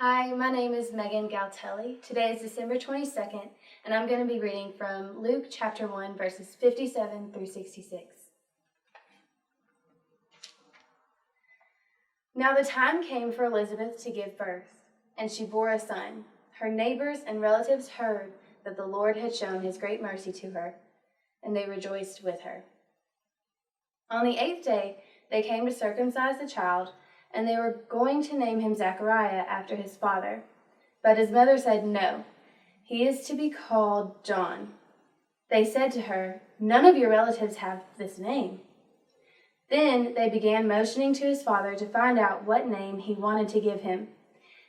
Hi, my name is Meghan Galtelli. Today is December 22nd, and I'm going to be reading from Luke chapter 1, verses 57 through 66. Now the time came for Elizabeth to give birth, and she bore a son. Her neighbors and relatives heard that the Lord had shown his great mercy to her, and they rejoiced with her. On the 8th day, they came to circumcise the child, and they were going to name him Zechariah after his father. But his mother said, "No, he is to be called John." They said to her, "None of your relatives have this name." Then they began motioning to his father to find out what name he wanted to give him.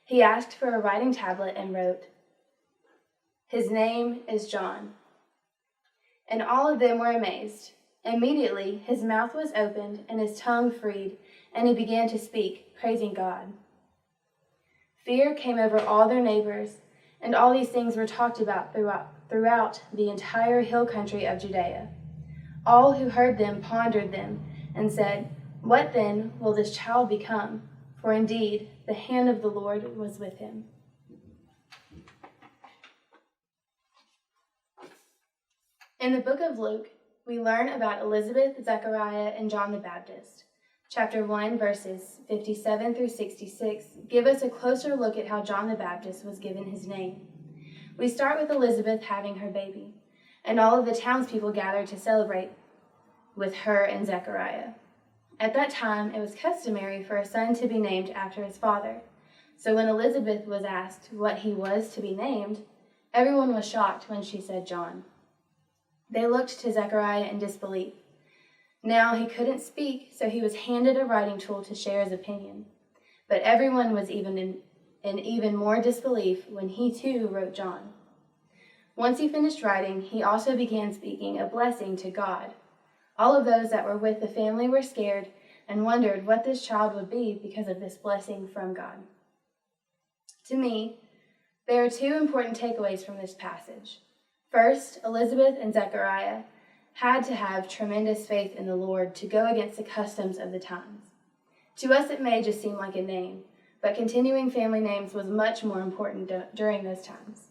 He asked for a writing tablet and wrote, "His name is John." And all of them were amazed. Immediately his mouth was opened and his tongue freed, and he began to speak, praising God. Fear came over all their neighbors, and all these things were talked about throughout the entire hill country of Judea. All who heard them pondered them and said, "What then will this child become?" For indeed, the hand of the Lord was with him. In the book of Luke, we learn about Elizabeth, Zechariah, and John the Baptist. Chapter 1, verses 57 through 66 give us a closer look at how John the Baptist was given his name. We start with Elizabeth having her baby, and all of the townspeople gathered to celebrate with her and Zechariah. At that time, it was customary for a son to be named after his father. So when Elizabeth was asked what he was to be named, everyone was shocked when she said John. They looked to Zechariah in disbelief. Now he couldn't speak, so he was handed a writing tool to share his opinion. But everyone was in even more disbelief when he too wrote John. Once he finished writing, he also began speaking a blessing to God. All of those that were with the family were scared and wondered what this child would be because of this blessing from God. To me, there are two important takeaways from this passage. First, Elizabeth and Zechariah had to have tremendous faith in the Lord to go against the customs of the times. To us, it may just seem like a name, but continuing family names was much more important during those times.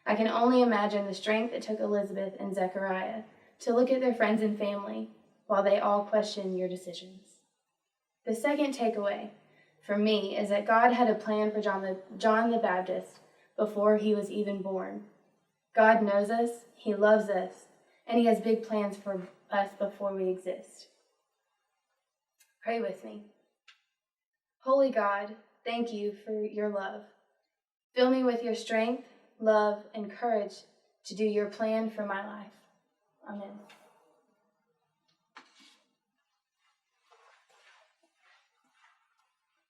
I can only imagine the strength it took Elizabeth and Zechariah to look at their friends and family while they all question your decisions. The second takeaway for me is that God had a plan for John the Baptist before he was even born. God knows us, he loves us, and he has big plans for us before we exist. Pray with me. Holy God, thank you for your love. Fill me with your strength, love, and courage to do your plan for my life. Amen.